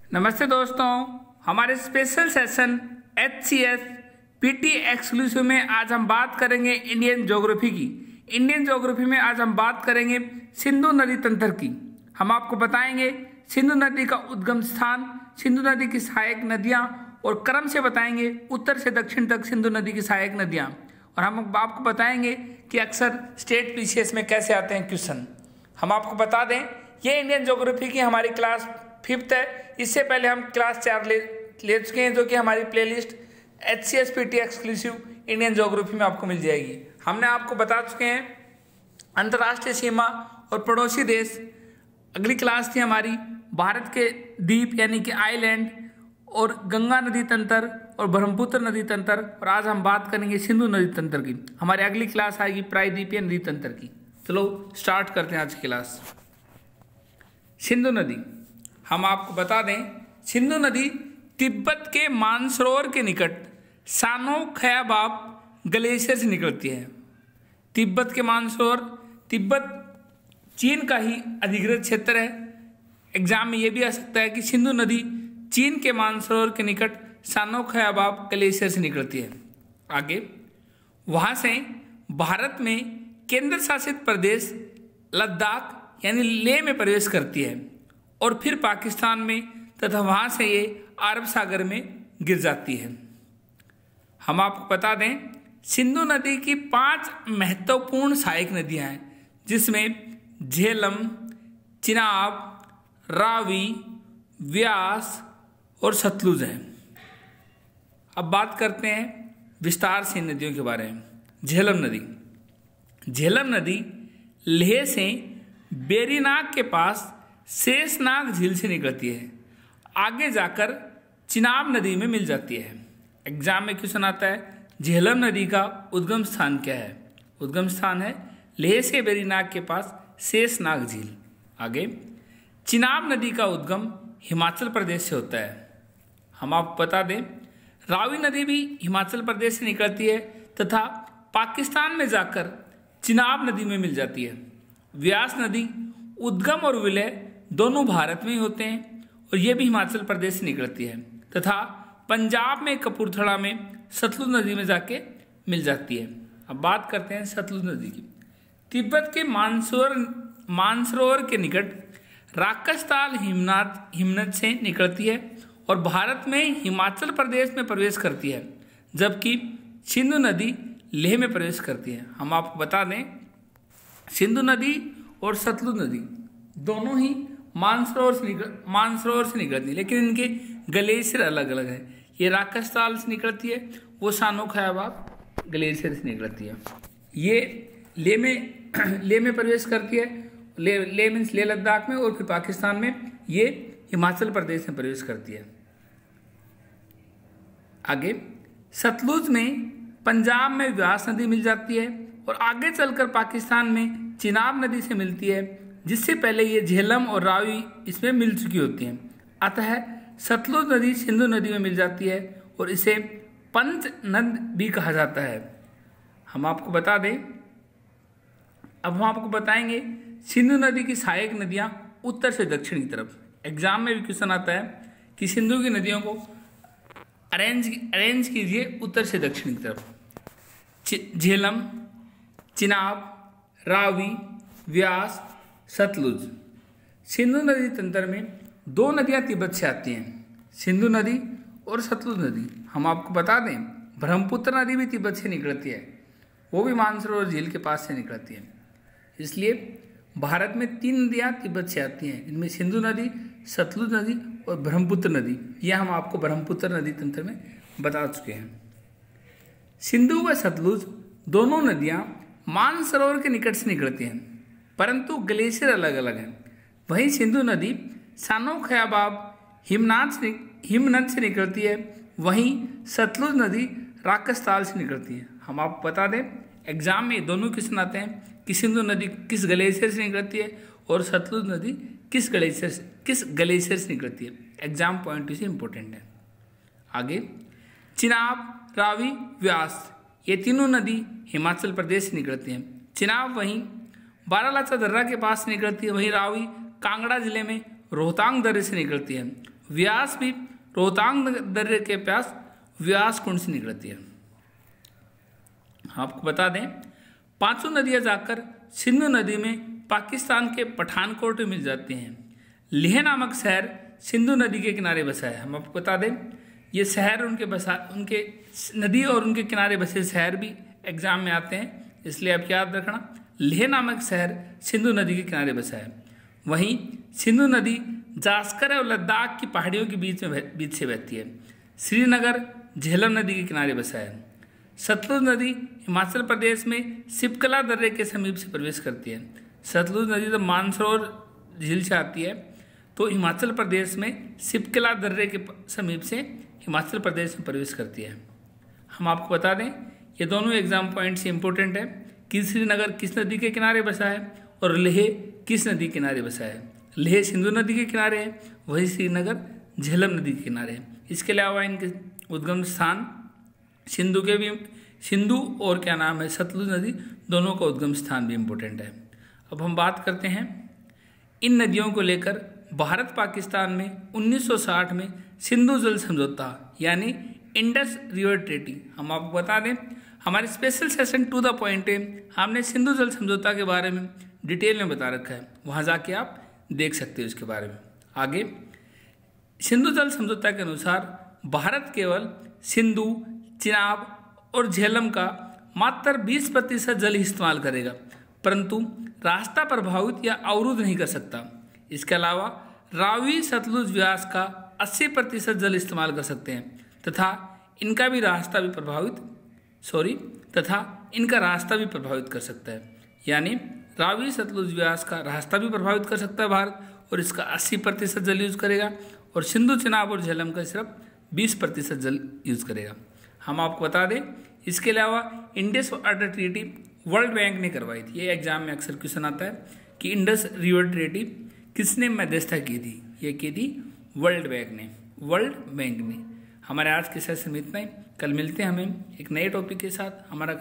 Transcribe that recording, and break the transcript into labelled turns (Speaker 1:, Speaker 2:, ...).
Speaker 1: नमस्ते दोस्तों, हमारे special session HCS PT exclusive में आज हम बात करेंगे इंडियन ज्योग्राफी की। इंडियन ज्योग्राफी में आज हम बात करेंगे सिंधु नदी तंत्र की। हम आपको बताएंगे सिंधु नदी का उद्गम स्थान, सिंधु नदी की सहायक नदियां और क्रम से बताएंगे उत्तर से दक्षिण तक सिंधु नदी की सहायक नदियां। और हम आपको बताएंगे कि अक्सर स्टेट PCS में कैसे आते हैं क्वेश्चन। हम आपको बता दें ये इंडियन ज्योग्राफी की हमारी क्लास 5th है। इससे पहले हम क्लास 4 ले चुके हैं, जो कि हमारी playlist HCS PT exclusive Indian geography में आपको मिल जाएगी। हमने आपको बता चुके हैं अंतर्राष्ट्रीय सीमा और पड़ोसी देश। अगली क्लास थी हमारी भारत के द्वीप यानी कि आइलैंड और गंगा नदी तंत्र और ब्रह्मपुत्र नदी तंत्र। और आज हम बात करेंगे सिंधु नदी तंत्र की। हमारी अगली क्लास आएगी प्रायद्वीपीय नदी तंत्र की। चलो स्टार्ट करते हैं आज की क्लास। सिंधु नदी, हम आपको बता दें सिंधु नदी तिब्बत के मानसरोवर के निकट सानो खयाबाब ग्लेशियर से निकलती है। तिब्बत के मानसरोवर, तिब्बत चीन का ही अधिकृत क्षेत्र है। एग्जाम में यह भी आ सकता है कि सिंधु नदी चीन के मानसरोवर के निकट सानो खयाबाब ग्लेशियर से निकलती है। आगे वहाँ से भारत में केंद्र शासित प्रदेश लद्दाख यानी लेह में प्रवेश करती है और फिर पाकिस्तान में तथा वहाँ से ये अरब सागर में गिर जाती है। हम आपको बता दें सिंधु नदी की 5 महत्वपूर्ण सहायक नदियाँ हैं, जिसमें झेलम, चिनाब, रावी, व्यास और सतलुज है। अब बात करते हैं विस्तार से इन नदियों के बारे में। झेलम नदी, झेलम नदी लेह से बेरीनाग के पास शेषनाग झील से निकलती है, आगे जाकर चिनाब नदी में मिल जाती है। एग्जाम में क्वेश्चन आता है झेलम नदी का उद्गम स्थान क्या है। उद्गम स्थान है लेह से बेरीनाग के पास शेषनाग झील। आगे चिनाब नदी का उद्गम हिमाचल प्रदेश से होता है। हम आपको बता दें रावी नदी भी हिमाचल प्रदेश से निकलती है तथा पाकिस्तान में जाकर चिनाब नदी में मिल जाती है। व्यास नदी उद्गम और विलय दोनों भारत में ही होते हैं और ये भी हिमाचल प्रदेश से निकलती है तथा पंजाब में कपूरथला में सतलुज नदी में जाके मिल जाती है। अब बात करते हैं सतलुज नदी की। तिब्बत के मानसरोवर के निकट राकसताल हिमनद से निकलती है और भारत में हिमाचल प्रदेश में प्रवेश करती है, जबकि सिंधु नदी लेह में प्रवेश करती है। हम आपको बता दें सिंधु नदी और सतलुज नदी दोनों ही मानसरोवर से निकलती है, लेकिन इनके ग्लेशियर अलग अलग है। ये राकसताल से निकलती है, वो सानो खयाबाब ग्लेशियर से निकलती है। ये लेह में प्रवेश करती है, लेह मीन्स लेह लद्दाख में, और फिर पाकिस्तान में ये हिमाचल प्रदेश में प्रवेश करती है। आगे सतलुज में पंजाब में व्यास नदी मिल जाती है और आगे चलकर पाकिस्तान में चिनाब नदी से मिलती है, जिससे पहले ये झेलम और रावी इसमें मिल चुकी होती हैं। अतः सतलुज नदी सिंधु नदी में मिल जाती है और इसे पंच नद भी कहा जाता है। हम आपको बता दें, अब हम आपको बताएंगे सिंधु नदी की सहायक नदियाँ उत्तर से दक्षिण की तरफ। एग्जाम में भी क्वेश्चन आता है कि सिंधु की नदियों को अरेंज कीजिए उत्तर से दक्षिण की तरफ। झेलम, चिनाब, रावी, व्यास, सतलुज। सिंधु नदी तंत्र में 2 नदियां तिब्बत से आती हैं, सिंधु नदी और सतलुज नदी। हम आपको बता दें ब्रह्मपुत्र नदी भी तिब्बत से निकलती है, वो भी मानसरोवर झील के पास से निकलती है। इसलिए भारत में 3 नदियां तिब्बत से आती हैं, इनमें सिंधु नदी, सतलुज नदी और ब्रह्मपुत्र नदी। यह हम आपको ब्रह्मपुत्र नदी तंत्र में बता चुके हैं। सिंधु व सतलुज दोनों नदियाँ मानसरोवर के निकट से निकलती हैं, परंतु ग्लेशियर अलग अलग हैं। वहीं सिंधु नदी सानो खयाबाब हिमनद से निकलती है, वहीं सतलुज नदी राकसताल से निकलती है। हम आपको बता दें एग्जाम में दोनों क्वेश्चन आते हैं कि सिंधु नदी किस ग्लेशियर से निकलती है और सतलुज नदी किस ग्लेशियर से निकलती है। एग्जाम पॉइंट से इंपॉर्टेंट है। आगे चिनाब, रावी, व्यास ये तीनों नदी हिमाचल प्रदेश से निकलती हैं। चिनाब वहीं बारालाचा दर्रा के पास से निकलती है, वहीं रावी कांगड़ा जिले में रोहतांग दर्रे से निकलती है। व्यास भी रोहतांग दर्रे के पास व्यास कुंड से निकलती है। आपको बता दें, पांचों नदियां जाकर सिंधु नदी में पाकिस्तान के पठानकोट में मिल जाती हैं। लेह नामक शहर सिंधु नदी के किनारे बसा है। हम आपको बता दें, ये शहर उनके नदी और उनके किनारे बसे शहर भी एग्जाम में आते हैं, इसलिए आप याद रखना, लेह नामक शहर सिंधु नदी के किनारे बसा है। वहीं सिंधु नदी जास्कर और लद्दाख की पहाड़ियों के बीच से बहती है। श्रीनगर झेलम नदी के किनारे बसा है। सतलुज नदी हिमाचल प्रदेश में सिपकला दर्रे के समीप से प्रवेश करती है। सतलुज नदी तो मानसरोवर झील से आती है, तो हिमाचल प्रदेश में सिपकला दर्रे के समीप से हिमाचल प्रदेश में प्रवेश करती है। हम आपको बता दें, ये दोनों एग्जाम पॉइंट्स इंपॉर्टेंट है कि श्रीनगर किस नदी के किनारे बसा है और लेह किस नदी के किनारे बसा है। लेह सिंधु नदी के किनारे है, वही श्रीनगर झेलम नदी के किनारे है। इसके अलावा इनके उद्गम स्थान सिंधु और क्या नाम है सतलुज नदी, दोनों का उद्गम स्थान भी इम्पोर्टेंट है। अब हम बात करते हैं इन नदियों को लेकर भारत पाकिस्तान में 1960 में सिंधु जल समझौता यानी इंडस रिवर ट्रीटी। हम आपको बता दें, हमारे special session to the point है, हमने सिंधु जल समझौता के बारे में डिटेल में बता रखा है, वहाँ जाके आप देख सकते हो इसके बारे में। आगे, सिंधु जल समझौता के अनुसार भारत केवल सिंधु, चिनाब और झेलम का मात्र 20% जल ही इस्तेमाल करेगा, परंतु रास्ता प्रभावित या अवरुद्ध नहीं कर सकता। इसके अलावा रावी सतलुज व्यास का 80% जल इस्तेमाल कर सकते हैं तथा इनका रास्ता भी प्रभावित कर सकता है। यानी रावी सतलुज व्यास का रास्ता भी प्रभावित कर सकता है भारत, और इसका 80% जल यूज करेगा, और सिंधु, चिनाब और झेलम का सिर्फ 20% जल यूज करेगा। हम आपको बता दें, इसके अलावा Indus water treaty world bank ने करवाई थी। ये एग्जाम में अक्सर क्वेश्चन आता है कि इंडस रिवर ट्रीटी किसने मध्यस्थता की थी। ये की थी वर्ल्ड बैंक ने। हमारे आज के सेशन में इतना ही। कल मिलते हैं हमें एक नए टॉपिक के साथ। हमारा